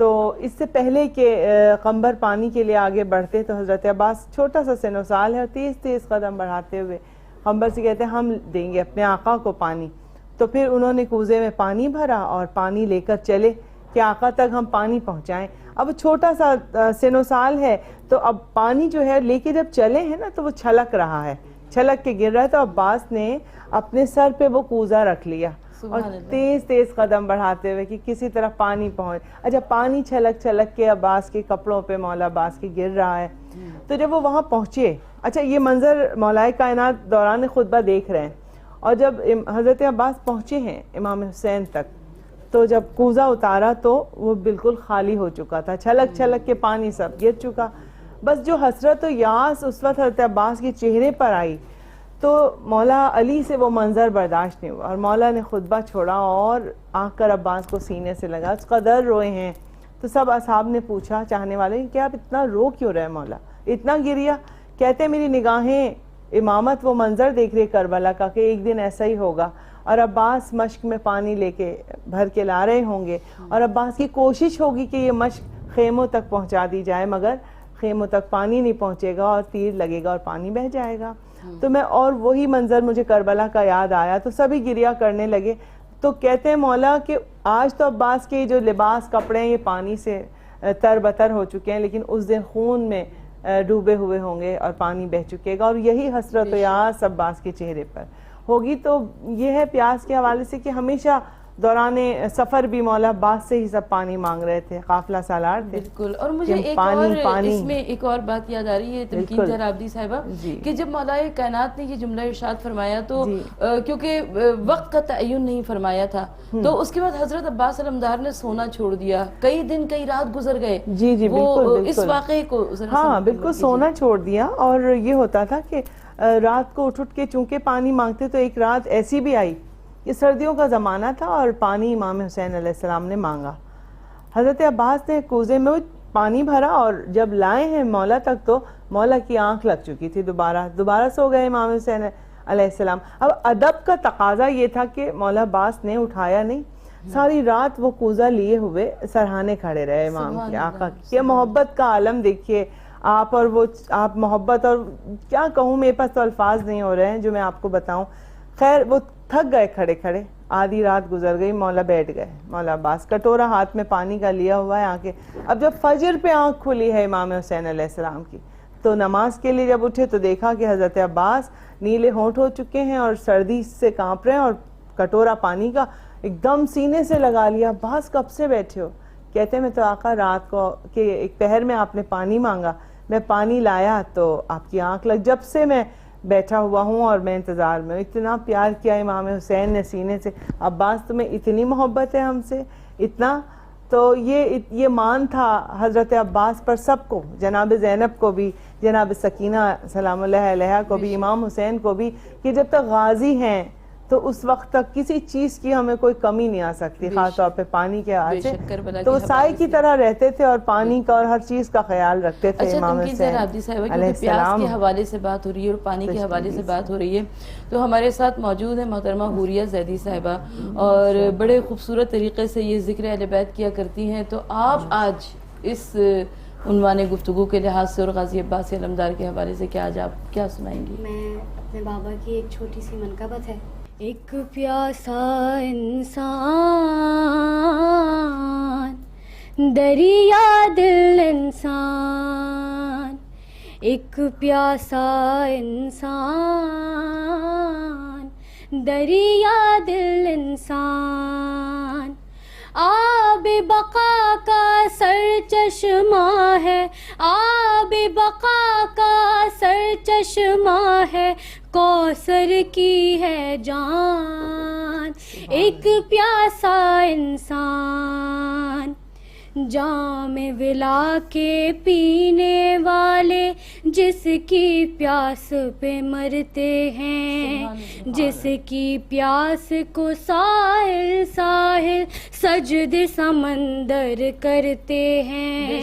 تو اس سے پہلے کہ قمبر پانی کے لیے آگے بڑھتے تو حضرت عباس چھوٹا سا سن و سال ہے اور تیز قدم بڑھاتے ہوئے قمبر سے کہتے ہیں ہم دیں گے اپنے آقا کو پانی. تو پھر انہوں نے کوزے میں پانی بھرا اور پانی لے کر چلے کہ آقا تک ہم پانی پہنچائیں. اب چھوٹا سا سن و سال ہے تو اب پانی جو ہے لے کے جب چلے ہیں نا تو وہ چھلک رہا ہے, چھلک کے گر رہا ہے. تو عباس نے اپنے سر پہ وہ کوزہ رکھ لیا اور تیز قدم بڑھاتے ہوئے کہ کسی طرح پانی پہنچ. اچھا پانی چھلک کے عباس کے کپڑوں پہ مولا عباس کے گر رہا ہے. تو جب وہ وہاں پہنچے, اچھا یہ منظر مولائے کائنات دوران خطبہ دیکھ رہے ہیں, اور جب حضرت عباس پہنچے ہیں امام حسین تک تو جب کوزہ اتارا تو وہ بالکل خالی ہو چکا تھا, چھلک کے پانی سب گر چکا. بس جو حسرت و یاس اس وقت حضرت عباس کے چہرے پر آئی تو مولا علی سے وہ منظر برداشت نہیں ہوا اور مولا نے خطبہ چھوڑا اور آ کر عباس کو سینے سے لگا, اس قدر روئے ہیں. تو سب اصحاب نے پوچھا, چاہنے والے, کہ آپ اتنا رو کیوں رہے مولا, اتنا گریا؟ کہتے میری نگاہیں امامت وہ منظر دیکھ رہے کربلا کا کہ ایک دن ایسا ہی ہوگا اور عباس مشک میں پانی لے کے بھر کے لا رہے ہوں گے اور عباس کی کوشش ہوگی کہ یہ مشک خیموں تک پہنچا دی جائے, مگر خیموں تک پانی نہیں پہنچے گا اور تیر لگے گا اور پانی بہہ جائے گا. تو میں اور وہی منظر مجھے کربلا کا یاد آیا تو سبھی گریا کرنے لگے. تو کہتے ہیں مولا کہ آج تو عباس کے جو لباس کپڑے ہیں یہ پانی سے تر بتر ہو چکے ہیں, لیکن اس دن خون میں ڈوبے ہوئے ہوں گے اور پانی بہہ چکے گا اور یہی حسرت و یاس عباس کے چہرے پر ہوگی. تو یہ ہے پیاس کے حوالے سے کہ ہمیشہ دوران سفر بھی مولا عباس سے ہی سب پانی مانگ رہے تھے, قافلہ سالار تھے. بالکل. اور مجھے ایک اور اس میں ایک اور بات یاد آ رہی ہے تمکین زہرا عابدی صاحبہ, کہ جب مولا کائنات نے یہ جملہ ارشاد فرمایا تو کیونکہ وقت کا تعین نہیں فرمایا تھا تو اس کے بعد حضرت عباس علمدار نے سونا چھوڑ دیا, کئی دن کئی رات گزر گئے. جی بالکل اس واقعے کو ہاں بالکل سونا چھوڑ دیا. اور یہ ہوتا تھا کہ رات کو اٹھ کے چونکہ پانی مانگتے تو ایک رات ایسی بھی آئی, یہ سردیوں کا زمانہ تھا اور پانی امام حسین علیہ السلام نے مانگا. حضرت عباس نے کوزے میں پانی بھرا اور جب لائے ہیں مولا تک تو مولا کی آنکھ لگ چکی تھی, دوبارہ سو گئے امام حسین علیہ السلام. اب ادب کا تقاضا یہ تھا کہ مولا عباس نے اٹھایا نہیں, ساری رات وہ کوزہ لیے ہوئے سرہانے کھڑے رہے امام کے آقا کی. یہ محبت کا عالم دیکھیے آپ, اور وہ آپ محبت, اور کیا کہوں میرے پاس تو الفاظ نہیں ہو رہے ہیں جو میں آپ کو بتاؤں. خیر وہ تھک گئے کھڑے, آدھی رات گزر گئی, مولا بیٹھ گئے. مولا عباس کٹورا ہاتھ میں پانی کا لیا ہوا ہے آنکھیں. اب جب فجر پہ آنکھ کھلی ہے امام حسین علیہ السلام کی تو نماز کے لیے جب اٹھے تو دیکھا کہ حضرت عباس نیلے ہونٹ ہو چکے ہیں اور سردی سے کانپ رہے ہیں اور کٹورا پانی کا ایک دم سینے سے لگا لیا. عباس کب سے بیٹھے ہو؟ کہتے ہیں میں تو آقا رات کو کہ ایک پہر میں آپ نے پانی مانگا, میں پانی لایا تو آپ کی آنکھ لگ, جب سے میں بیٹھا ہوا ہوں اور میں انتظار میں. اتنا پیار کیا امام حسین نے سینے سے. عباس تمہیں اتنی محبت ہے ہم سے, اتنا. تو یہ مان تھا حضرت عباس پر سب کو, جناب زینب کو بھی, جناب سکینہ سلام اللہ علیہا کو بھی, امام حسین کو بھی, کہ جب تک غازی ہیں تو اس وقت تک کسی چیز کی ہمیں کوئی کمی نہیں آ سکتی, خاص طور پہ پانی کے حوالے سے. تو وہ سائے کی طرح رہتے تھے اور پانی کا اور ہر چیز کا خیال رکھتے تھے امام حسین علیہ السلام. پیاس کے حوالے سے بات ہو رہی ہے اور پانی کے حوالے سے بات ہو رہی ہے تو ہمارے ساتھ موجود ہے محترمہ حوریہ زیدی صاحبہ, اور بڑے خوبصورت طریقے سے یہ ذکر اہل بیت کیا کرتی ہیں. تو آپ آج اس عنوان گفتگو کے لحاظ سے اور غازی عباس علمدار کے حوالے سے کیا آج آپ کیا سنائیں گی؟ میں اپنے بابا کی ایک چھوٹی سی منقبت ہے. ایک پیاسا انسان دریا دل انسان, ایک پیاسا انسان دریا دل انسان, آب بقا کا سر چشمہ ہے, آب بقا کا سر چشمہ ہے, کوثر کی ہے جان, ایک پیاسا انسان. جام ولا کے پینے والے جس کی پیاس پہ مرتے ہیں، جس کی پیاس کو ساحل ساحل سجد سمندر کرتے ہیں،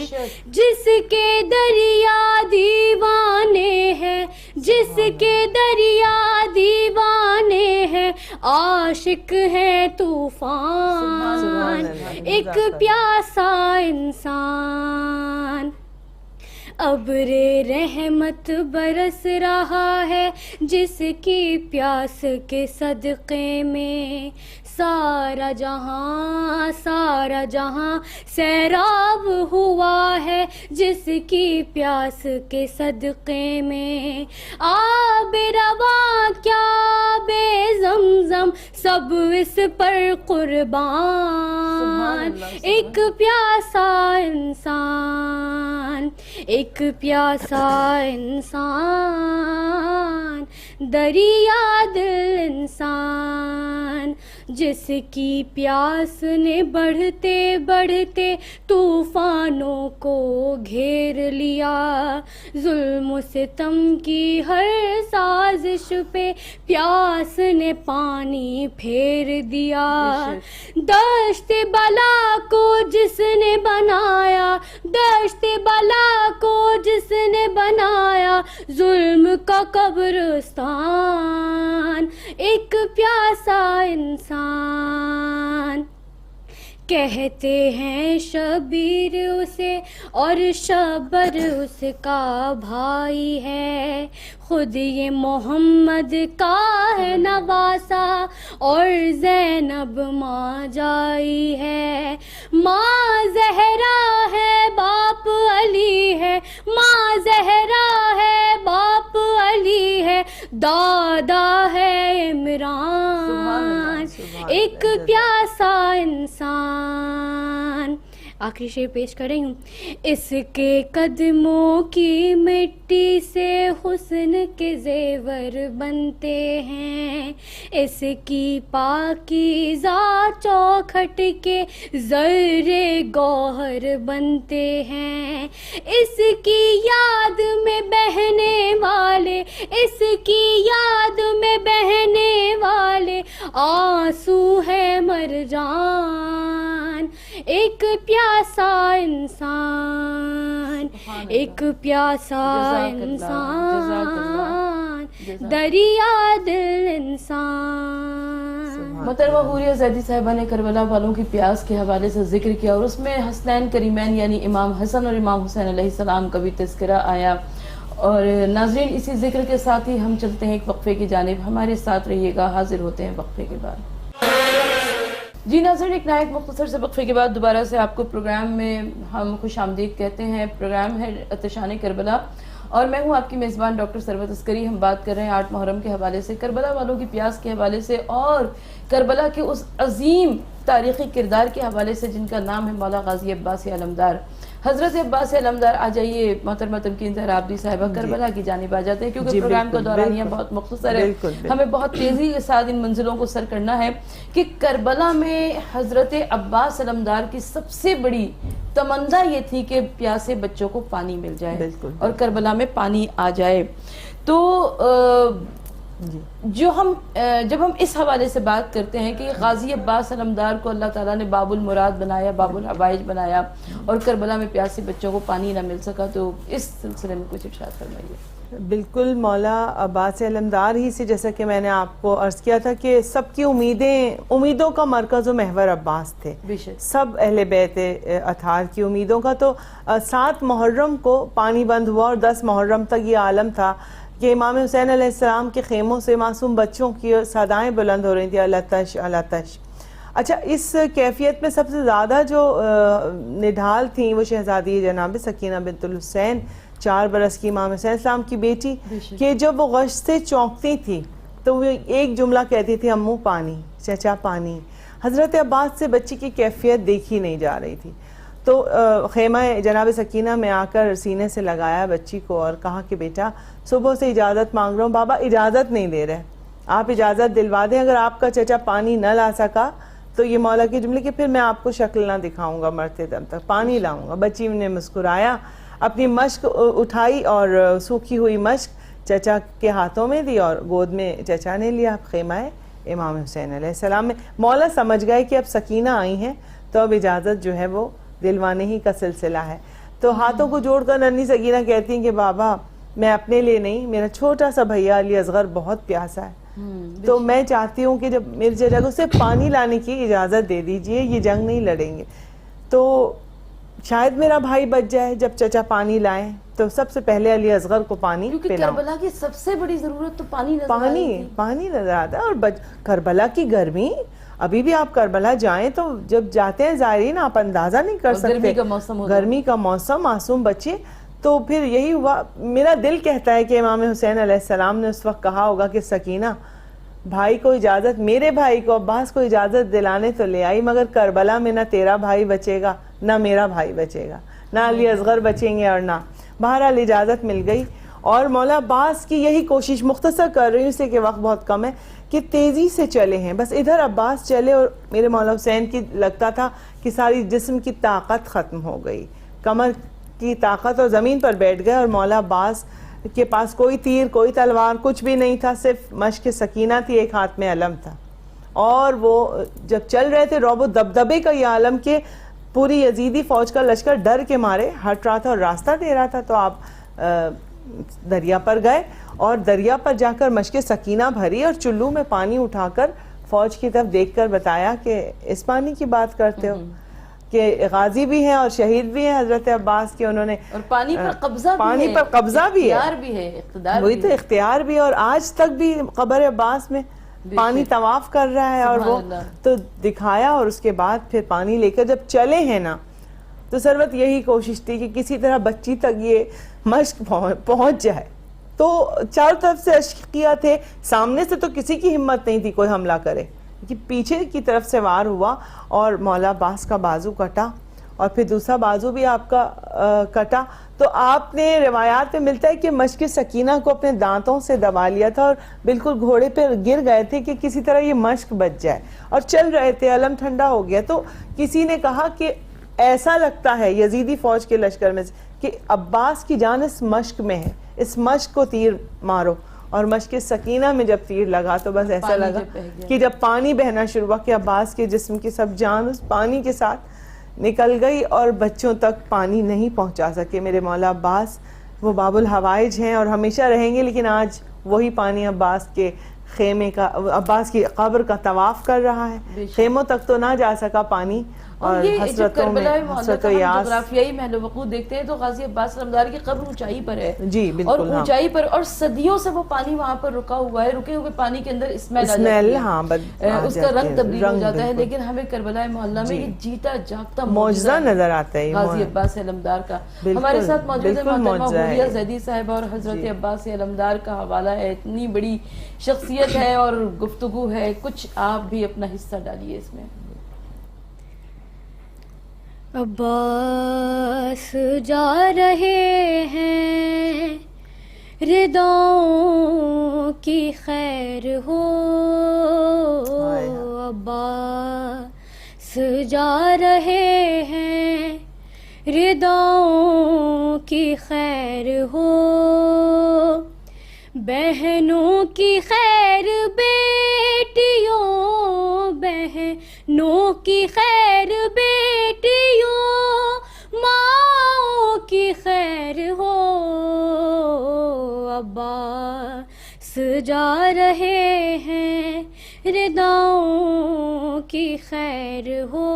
جس کے دریا دیوانے ہیں، جس کے دریا دیوانے ہیں، عاشق ہے طوفان، ایک پیاسا انسان۔ ابر رحمت برس رہا ہے جس کی پیاس کے صدقے میں، سارا جہاں سیراب ہوا ہے جس کی پیاس کے صدقے میں، آب رواں کیا بے زمزم سب اس پر قربان، ایک پیاسا انسان، ایک پیاسا انسان، دریا دل انسان، جس کی پیاس نے بڑھتے بڑھتے طوفانوں کو گھیر لیا، ظلم و ستم کی ہر سازش پہ پیاس نے پانی پھیر دیا، دشت بلا کو جس نے بنایا، دشت بلا کو جس نے بنایا، ظلم کا قبرستان، ایک پیاسا انسان۔ کہتے ہیں شبیر اسے اور شبر اس کا بھائی ہے، خود یہ محمد کا ہے نواسا اور زینب ماں جائی ہے، ماں زہرا ہے باپ علی ہے، ماں زہرا ہے باپ علی ہے، دادا ہے عمران، ایک پیاسا انسان۔ آخری شعر پیش کر رہی ہوں۔ اس کے قدموں کی مٹی سے حسن کے زیور بنتے ہیں، اس کی پاکیزہ چوکھٹ کے ذرے گوہر بنتے ہیں، اس کی یاد میں بہنے والے، اس کی یاد میں بہنے والے آنسو ہے مرجان، ایک پیاسا انسان، ایک پیاسا انسان، دریا دل انسان۔ محترمہ حوریہ زیدی صاحبہ نے کربلا والوں کی پیاس کے حوالے سے ذکر کیا اور اس میں حسنین کریمین یعنی امام حسن اور امام حسین علیہ السلام کا بھی تذکرہ آیا۔ اور ناظرین اسی ذکر کے ساتھ ہی ہم چلتے ہیں ایک وقفے کی جانب، ہمارے ساتھ رہیے گا، حاضر ہوتے ہیں وقفے کے بعد۔ جی ناظرین، ایک نہایت مختصر سے وقفے کے بعد دوبارہ سے آپ کو پروگرام میں ہم خوش آمدید کہتے ہیں۔ پروگرام ہے آتشان کربلا اور میں ہوں آپ کی میزبان ڈاکٹر ثروت عسکری۔ ہم بات کر رہے ہیں 8 محرم کے حوالے سے، کربلا والوں کی پیاس کے حوالے سے اور کربلا کے اس عظیم تاریخی کردار کے حوالے سے جن کا نام ہے مولا غازی عباس علمدار۔ حضرت عباس علمدار، آ جائیے محترمہ تمکین زہرا عابدی صاحبہ، کربلا کی جانب آ جاتے ہیں کیونکہ پروگرام کا دورانیہ بہت مختصر ہے، ہمیں بہت تیزی کے ساتھ ان منزلوں کو سر کرنا ہے کہ کربلا میں حضرت عباس علمدار کی سب سے بڑی تمنا یہ تھی کہ پیاسے بچوں کو پانی مل جائے اور کربلا میں پانی آ جائے۔ تو جب ہم اس حوالے سے بات کرتے ہیں کہ غازی عباس علمدار کو اللہ تعالیٰ نے باب المراد بنایا، باب الحوائج بنایا اور کربلا میں پیاسے بچوں کو پانی نہ مل سکا، تو اس سلسلے میں کچھ ارشاد فرمائیے۔ بالکل، مولا عباس علمدار ہی سے جیسا کہ میں نے آپ کو عرض کیا تھا کہ سب کی امیدوں کا مرکز و محور عباس تھے، سب اہل بیت اطہار کی امیدوں کا۔ تو 7 محرم کو پانی بند ہوا اور 10 محرم تک یہ عالم تھا کہ امام حسین علیہ السلام کے خیموں سے معصوم بچوں کی صدائیں بلند ہو رہی تھیں، التش التش۔ اچھا، اس کیفیت میں سب سے زیادہ جو نڈھال تھیں وہ شہزادی جناب سکینہ بنت الحسین، 4 برس کی امام حسین السلام کی بیٹی، کہ جب وہ غش سے چونکتی تھی تو وہ ایک جملہ کہتی تھی، امو پانی، چچا پانی۔ حضرت عباس سے بچی کی کیفیت دیکھی نہیں جا رہی تھی، تو خیمہ جناب سکینہ میں آ کر سینے سے لگایا بچی کو اور کہا کہ بیٹا صبح سے اجازت مانگ رہا ہوں، بابا اجازت نہیں دے رہے، آپ اجازت دلوا دیں، اگر آپ کا چچا پانی نہ لا سکا تو یہ مولا کے جملے کہ پھر میں آپ کو شکل نہ دکھاؤں گا، مرتے دم تک پانی لاؤں گا۔ بچی نے مسکرایا، اپنی مشق اٹھائی اور سوکھی ہوئی مشق چچا کے ہاتھوں میں دی اور گود میں چچا نے لیا خیمہ امام حسین علیہ السلام میں. مولا سمجھ گئے کہ اب سکینہ آئی ہیں تو اب اجازت جو ہے وہ دلوانے ہی کا سلسلہ ہے. تو ہاتھوں کو جوڑ کر ننھی سکینہ کہتی ہیں کہ بابا میں اپنے لیے نہیں, میرا چھوٹا سا بھیا علی اصغر بہت پیاسا ہے, تو میں چاہتی ہوں کہ جب میری چچا کو صرف پانی لانے کی اجازت دے دیجئے, یہ جنگ نہیں لڑیں گے, تو شاید میرا بھائی بچ جائے. جب چچا پانی لائیں تو سب سے پہلے علی اصغر کو پانی کیونکہ پلاؤں. کربلا کی سب سے بڑی ضرورت تو پانی نظر آتا ہے. اور کربلا کی گرمی, ابھی بھی آپ کربلا جائیں تو جب جاتے ہیں زائرین آپ اندازہ نہیں کر سکتے, گرمی کا موسم, معصوم بچے. تو پھر یہی ہوا, میرا دل کہتا ہے کہ امام حسین علیہ السلام نے اس وقت کہا ہوگا کہ سکینہ بھائی کو اجازت, میرے بھائی کو عباس کو اجازت دلانے تو لے آئی, مگر کربلا میں نہ تیرا بھائی بچے گا نہ میرا بھائی بچے گا, نہ علی اصغر بچیں گے اور نہ. بہرحال اجازت مل گئی. اور مولا عباس کی یہی کوشش, مختصر کر رہی ہوں اسے کہ وقت بہت کم ہے, کہ تیزی سے چلے ہیں. بس ادھر عباس چلے اور میرے مولا حسین کی لگتا تھا کہ ساری جسم کی طاقت ختم ہو گئی, کمر کی طاقت, اور زمین پر بیٹھ گئے. اور مولا عباس کے پاس کوئی تیر, کوئی تلوار, کچھ بھی نہیں تھا, صرف مشق سکینہ تھی, ایک ہاتھ میں علم تھا. اور وہ جب چل رہے تھے رعب و دبدبے کا یہ عالم کہ پوری یزیدی فوج کا لشکر ڈر کے مارے ہٹ رہا تھا اور راستہ دے رہا تھا. تو آپ دریا پر گئے اور دریا پر جا کر مشق سکینہ بھری اور چلو میں پانی اٹھا کر فوج کی طرف دیکھ کر بتایا کہ اس پانی کی بات کرتے ہو, کہ غازی بھی ہیں اور شہید بھی ہیں حضرت عباس کے, انہوں نے اور پانی پر قبضہ بھی ہے, اقتدار وہی تو اختیار بھی ہے. اور آج تک بھی قبر عباس میں پانی طواف کر رہا ہے. اور وہ تو دکھایا, اور اس کے بعد پھر پانی لے کر جب چلے ہیں نا, تو سروت یہی کوشش تھی کہ کسی طرح بچی تک یہ مشق پہنچ جائے. تو چاروں طرف سے اشقیہ تھے, سامنے سے تو کسی کی ہمت نہیں تھی کوئی حملہ کرے, کہ پیچھے کی طرف سے وار ہوا اور مولا عباس کا بازو کٹا اور پھر دوسرا بازو بھی آپ کا کٹا. تو آپ نے روایات میں ملتا ہے کہ مشق سکینہ کو اپنے دانتوں سے دبا لیا تھا اور بالکل گھوڑے پہ گر گئے تھے کہ کسی طرح یہ مشق بچ جائے, اور چل رہے تھے, علم ٹھنڈا ہو گیا. تو کسی نے کہا کہ ایسا لگتا ہے یزیدی فوج کے لشکر میں کہ عباس کی جان اس مشق میں ہے, اس مشق کو تیر مارو. اور مشق سکینہ میں جب تیر لگا تو بس ایسا لگا کہ جب پانی بہنا شروع ہوا کہ عباس کے جسم کی سب جان اس پانی کے ساتھ نکل گئی اور بچوں تک پانی نہیں پہنچا سکے. میرے مولا عباس وہ باب الحوائج ہیں اور ہمیشہ رہیں گے, لیکن آج وہی پانی عباس کے خیمے کا, عباس کی قبر کا طواف کر رہا ہے. خیموں تک تو نہ جا سکا پانی, اور حسرتوں میں حسرت و یاس. جغرافیائی محل وقوع دیکھتے ہیں تو غازی عباس علمدار کی قبر اونچائی پر ہے, جی بالکل, اور اونچائی پر, اور صدیوں سے وہ پانی وہاں پر رکا ہوا ہے. رکے ہوئے پانی کے اندر اسمیل اس کا رنگ تبدیل ہو جاتا ہے. لیکن ہمیں کربلا محلہ میں ایک جیتا جاگتا معجزہ نظر آتا ہے غازی عباس علمدار کا. ہمارے ساتھ موجود ہے محترمہ حوریہ زیدی صاحبہ, اور حضرت عباس علمدار کا حوالہ ہے. اتنی بڑی شخصیت ہے اور گفتگو ہے, کچھ آپ بھی اپنا حصہ ڈالیے اس میں. عباس جا رہے ہیں, رداؤں کی خیر ہو. عباس جا رہے ہیں, رداؤں کی خیر ہو. بہنوں کی خیر بیٹیوں, بہنوں کی خیر بیٹیوں, ماؤں کی خیر ہو. عباس جا رہے ہیں, رداؤں کی خیر ہو.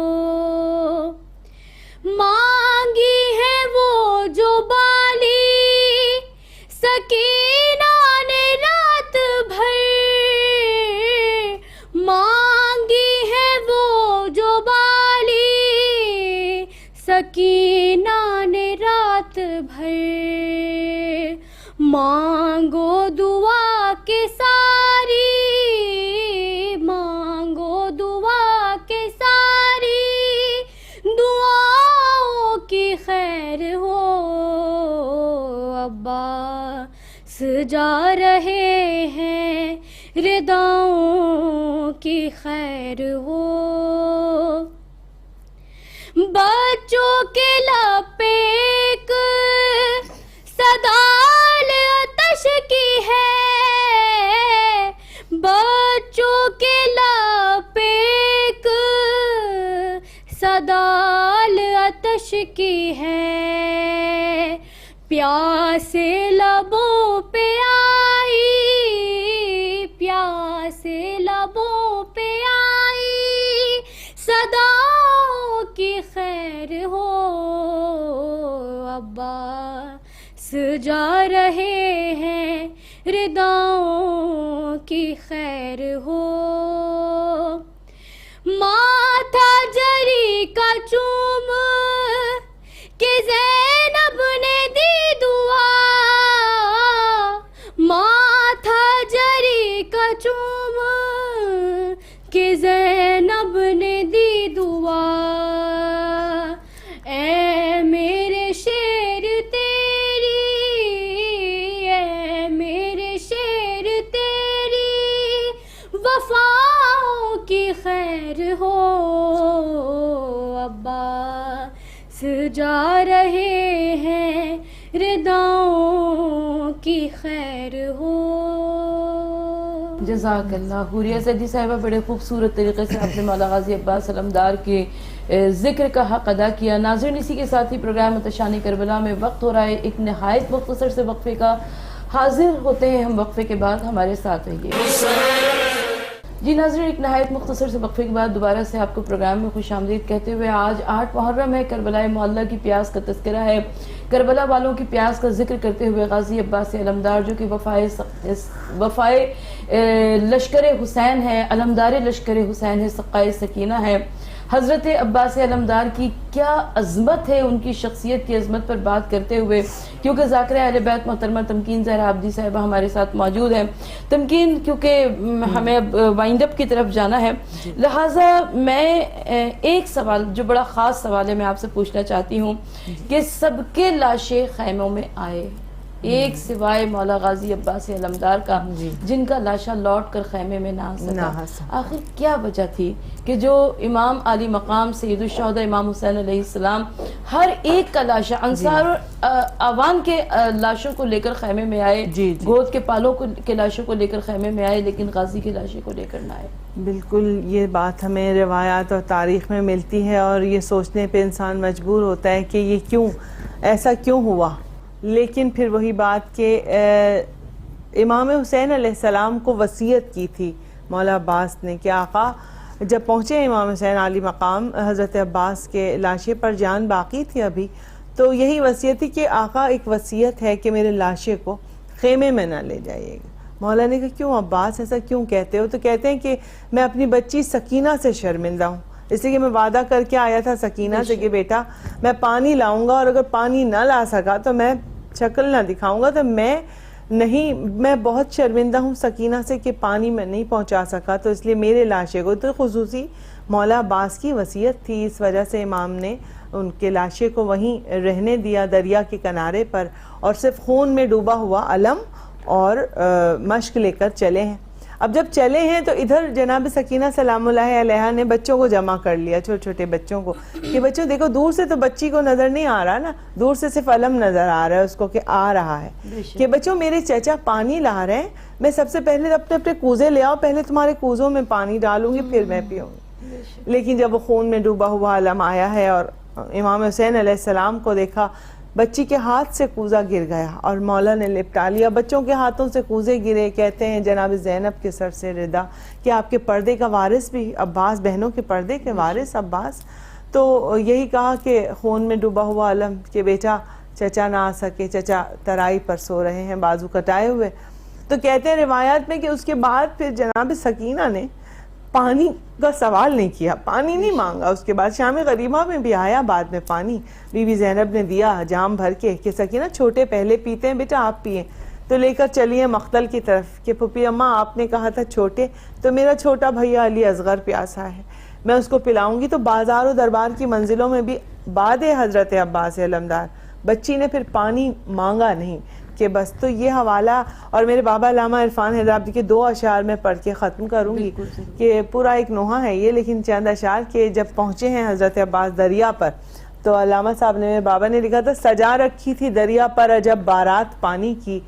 مانگی ہے وہ جو بالی سکینہ نے رات بھر, مانگی ہے وہ جو بالی سکینہ نے رات بھر. مانگو دعا کے ساری, مانگو دعا کے ساری, دعاؤں کی خیر ہو. عباس جا رہے ہیں, رداؤں کی خیر ہو. بچوں کے لب ایک خشکی ہے پیاس لبوں پہ آئی پیاس لبوں پہ آئی صداؤں کی خیر ہو عباس جا رہے ہیں رداؤں کی خیر ہو ماتھا جری کا چوم کہ زینب نے دی دعا ماتھا جری کا چوم کہ زینب نے دی دعا اے میرے شیر تیری اے میرے شیر تیری وفاؤں کی خیر ہو عباس جا رہے ہیں رداؤں کی خیر ہو. جزاک اللہ. حوریہ سیدی صاحبہ بڑے خوبصورت طریقے سے آپ نے مولا غازی عباس علمدار کے ذکر کا حق ادا کیا. ناظرین اسی کے ساتھ ہی پروگرام متشانی کربلا میں وقت ہو رہا ہے ایک نہایت مختصر سے وقفے کا. حاضر ہوتے ہیں ہم وقفے کے بعد, ہمارے ساتھ رہیے. جی ناظرین, ایک نہایت مختصر سے وقفے کے بعد دوبارہ سے آپ کو پروگرام میں خوش آمدید کہتے ہوئے آج 8 محرم ہے, کربلا معلّہ کی پیاس کا تذکرہ ہے. کربلا والوں کی پیاس کا ذکر کرتے ہوئے غازی عباس علمدار جو کہ وفائے لشکر حسین ہے, علمدار لشکر حسین ہے, سقائے سکینہ ہے, حضرت عباس علمدار کی کیا عظمت ہے, ان کی شخصیت کی عظمت پر بات کرتے ہوئے, کیونکہ ذاکرہ اہل بیت محترمہ تمکین زہرا عابدی صاحبہ ہمارے ساتھ موجود ہیں. تمکین, کیونکہ ہمیں اب وائنڈ اپ کی طرف جانا ہے, لہٰذا میں ایک سوال جو بڑا خاص سوال ہے میں آپ سے پوچھنا چاہتی ہوں کہ سب کے لاشیں خیموں میں آئے ایک سوائے مولا غازی عباس علمدار کا, جن کا لاشا لوٹ کر خیمے میں نہ آ سکا. آخر کیا وجہ تھی کہ جو امام عالی مقام سید الشہداء امام حسین علیہ السلام ہر ایک کا لاشا انصار اور عوام کے لاشوں کو لے کر خیمے میں آئے, گود کے پالوں کے لاشوں کو لے کر خیمے میں آئے, لیکن غازی کے لاشے کو لے کر نہ آئے؟ بالکل یہ بات ہمیں روایات اور تاریخ میں ملتی ہے, اور یہ سوچنے پہ انسان مجبور ہوتا ہے کہ یہ کیوں, ایسا کیوں ہوا. لیکن پھر وہی بات کہ امام حسین علیہ السلام کو وصیت کی تھی مولا عباس نے کہ آقا جب پہنچے امام حسین عالی مقام, حضرت عباس کے لاشے پر جان باقی تھی ابھی, تو یہی وصیت تھی کہ آقا ایک وصیت ہے کہ میرے لاشے کو خیمے میں نہ لے جائیے گا. مولا نے کہا کیوں عباس ایسا کیوں کہتے ہو؟ تو کہتے ہیں کہ میں اپنی بچی سکینہ سے شرمندہ ہوں, اس لیے کہ میں وعدہ کر کے آیا تھا سکینہ سے کہ بیٹا میں پانی لاؤں گا, اور اگر پانی نہ لا سکا تو میں شکل نہ دکھاؤں گا, تو میں بہت شرمندہ ہوں سکینہ سے کہ پانی میں نہیں پہنچا سکا, تو اس لیے میرے لاشے کو, تو خصوصی مولا عباس کی وصیت تھی, اس وجہ سے امام نے ان کے لاشے کو وہیں رہنے دیا دریا کے کنارے پر, اور صرف خون میں ڈوبا ہوا علم اور مشک لے کر چلے ہیں. اب جب چلے ہیں تو ادھر جناب سکینہ سلام اللہ علیہا نے بچوں کو جمع کر لیا, چھوٹے چھوٹے بچوں کو, کہ بچوں دیکھو دور سے تو بچی کو نظر نہیں آ رہا نا, دور سے صرف علم نظر آ رہا ہے اس کو کہ آ رہا ہے, کہ بچوں میرے چچا پانی لا رہے ہیں, میں سب سے پہلے اپنے کوزے لے آؤ, پہلے تمہارے کوزوں میں پانی ڈالوں گی پھر میں پیوں گی. لیکن جب وہ خون میں ڈوبا ہوا علم آیا ہے اور امام حسین علیہ السلام کو دیکھا, بچی کے ہاتھ سے کوزہ گر گیا اور مولا نے لپٹا لیا. بچوں کے ہاتھوں سے کوزے گرے, کہتے ہیں جناب زینب کے سر سے ردا کہ آپ کے پردے کا وارث بھی عباس, بہنوں کے پردے کے وارث عباس. تو یہی کہا کہ خون میں ڈوبا ہوا علم کہ بیٹا چچا نہ آ سکے, چچا ترائی پر سو رہے ہیں بازو کٹائے ہوئے. تو کہتے ہیں روایات میں کہ اس کے بعد پھر جناب سکینہ نے پانی کا سوال نہیں کیا, پانی نہیں مانگا. اس کے بعد شام غریبہ میں بھی آیا بعد میں پانی, بی بی زینب نے دیا جام بھر کے کہ سکینہ چھوٹے پہلے پیتے ہیں بیٹا آپ پیئیں. تو لے کر چلیے مقتل کی طرف کہ پھپھی اماں آپ نے کہا تھا چھوٹے, تو میرا چھوٹا بھیا علی اصغر پیاسا ہے, میں اس کو پلاؤں گی. تو بازار و دربار کی منزلوں میں بھی بعد حضرت عباس علمدار بچی نے پھر پانی مانگا نہیں کہ بس. تو یہ حوالہ, اور میرے بابا علامہ عرفان حیدرآبادی کے 2 اشعار میں پڑھ کے ختم کروں گی کہ پورا ایک نوحہ ہے یہ, لیکن چند اشعار کہ جب پہنچے ہیں حضرت عباس دریا پر, تو علامہ صاحب نے, میرے بابا نے لکھا تھا, سجا رکھی تھی دریا پر عجب بارات پانی کی,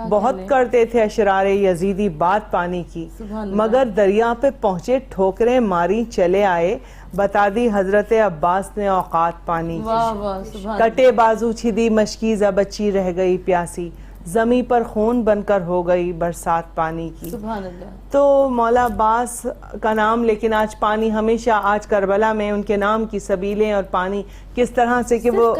بہت کرتے تھے اشرار یزیدی بات پانی کی, مگر دریا پہ پہنچے ٹھوکریں ماری چلے آئے, بتا دی حضرت عباس نے اوقات پانی کی. واہ واہ سبحان کٹے بازو چھدی مشکیزہ بچی رہ گئی پیاسی, زمیں پر خون بن کر ہو گئی برسات پانی کی. سبحان اللہ. تو مولا عباس کا نام, لیکن آج پانی ہمیشہ, آج کربلا میں ان کے نام کی سبیلیں اور پانی کس طرح سے کہ وہ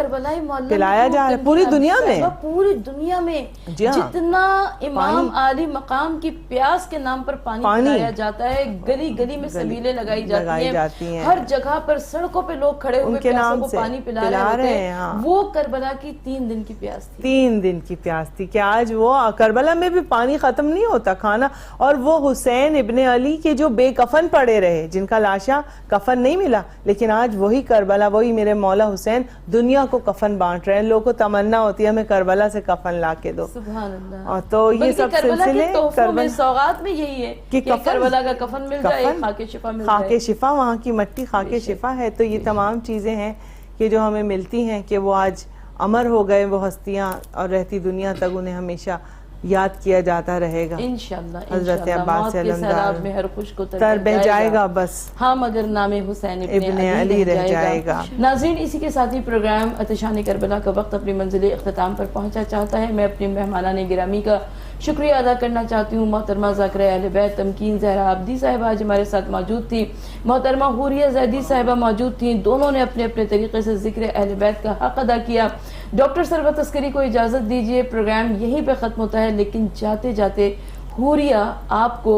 پلایا جا رہا ہے پوری دنیا میں, پوری دنیا میں جتنا امام عالی مقام کی پیاس کے نام پر پانی پلایا جاتا ہے, گلی گلی میں سبیلیں لگائی جاتی ہیں, ہر جگہ پر سڑکوں پہ لوگ کھڑے ہوئے پیاسوں کو پانی پلا رہے ہیں. وہ کربلا کی 3 دن کی پیاس تھی, 3 دن کی پیاس تھی کہ آج وہ کربلا میں بھی پانی ختم نہیں ہوتا کھانا. اور وہ حسین ابن علی کے جو بے کفن پڑے رہے, جن کا لاشا کفن نہیں ملا, لیکن آج وہی کربلا, وہی میرے مولا حسین دنیا کو کفن بانٹ رہے ہیں. لوگوں کو تمنا ہوتی ہے ہمیں کربلا سے کفن لا کے دو. سبحان اللہ. اور تو یہ سب سلسلے کربلا سوغات میں یہی ہے کہ کربلا کا کفن مل جائے, خاک شفا مل جائے. خاک شفا, وہاں کی مٹی خاک شفا ہے. تو یہ تمام چیزیں ہیں کہ جو ہمیں ملتی ہیں کہ وہ آج امر ہو گئے وہ ہستیاں, اور رہتی دنیا تک انہیں ہمیشہ یاد کیا جاتا رہے گا. انشاءاللہ حضرت عباس علمدار میں ہر خوش کو تر بہ جائے گا بس, ہاں مگر نام حسین ابن علی رہ جائے گا. ناظرین, اسی کے ساتھ ہی پروگرام آتشان کربلا کا وقت اپنی منزل اختتام پر پہنچا چاہتا ہے. میں اپنے مہمانان گرامی کا شکریہ ادا کرنا چاہتی ہوں. محترمہ ذاکرہ اہل بیت تمکین زہرا عابدی صاحبہ آج ہمارے ساتھ موجود تھی, محترمہ حوریہ زیدی صاحبہ موجود تھیں. دونوں نے اپنے اپنے طریقے سے ذکر اہل بیت کا حق ادا کیا. ڈاکٹر ثروت عسکری کو اجازت دیجیے, پروگرام یہیں پہ ختم ہوتا ہے, لیکن جاتے جاتے حوریہ آپ کو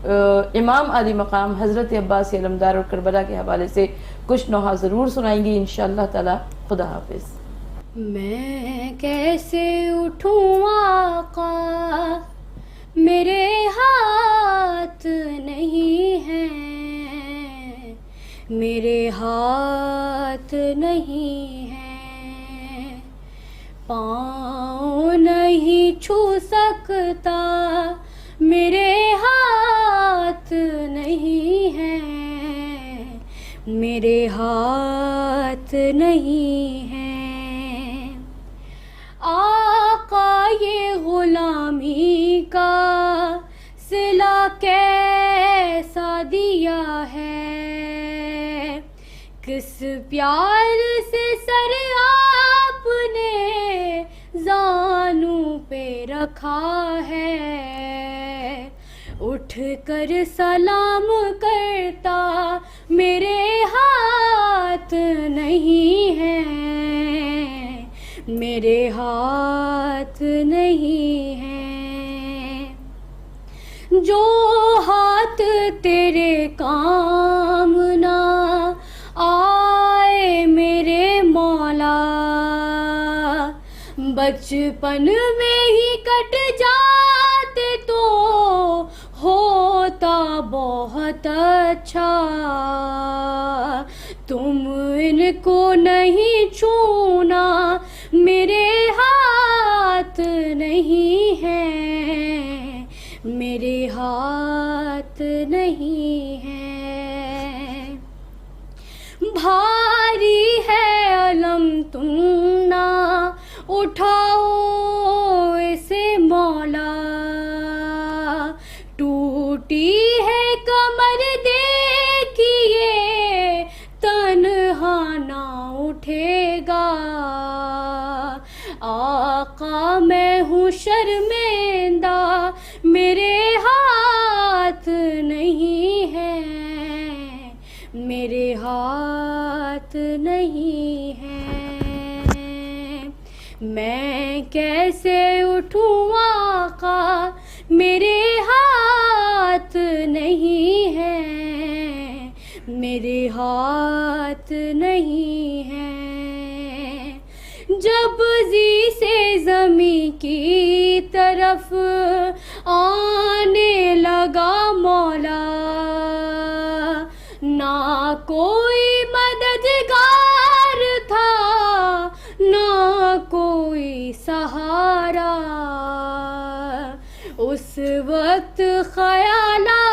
امام علی مقام حضرت عباس علمدار اور کربلا کے حوالے سے کچھ نوحہ ضرور سنائیں گی انشاءاللہ تعالی. خدا حافظ. میں کیسے اٹھوں آقا, میرے ہاتھ نہیں ہیں, میرے ہاتھ نہیں ہیں, پاؤں نہیں چھو سکتا, میرے ہاتھ نہیں ہیں, میرے ہاتھ نہیں ہیں. آقا یہ غلامی کا صلہ کیسا دیا ہے, کس پیار سے سر آپ نے زانوں پہ رکھا ہے, اٹھ کر سلام کرتا میرے ہاتھ نہیں ہیں, میرے ہاتھ نہیں ہیں. جو ہاتھ تیرے کام نہ آئے میرے مولا, بچپن میں ہی کٹ جاتے تو ہوتا بہت اچھا. تم ان کو نہیں چھونا, میرے ہاتھ نہیں ہیں, میرے ہاتھ نہیں ہیں. بھاری ہے علم تم نہ اٹھاؤ اسے مولا, ٹوٹی ہے کمر دیکھیے تنہا نہ اٹھے گا. آقا میں ہوں شرمندہ, میرے ہاتھ نہیں ہیں, میرے ہاتھ نہیں ہیں. میں کیسے اٹھوں آقا, میرے ہاتھ نہیں ہیں, میرے ہاتھ نہیں ہیں. جب زی سے زمین کی طرف آنے لگا مولا, نہ کوئی مددگار تھا نہ کوئی سہارا. اس وقت خیالات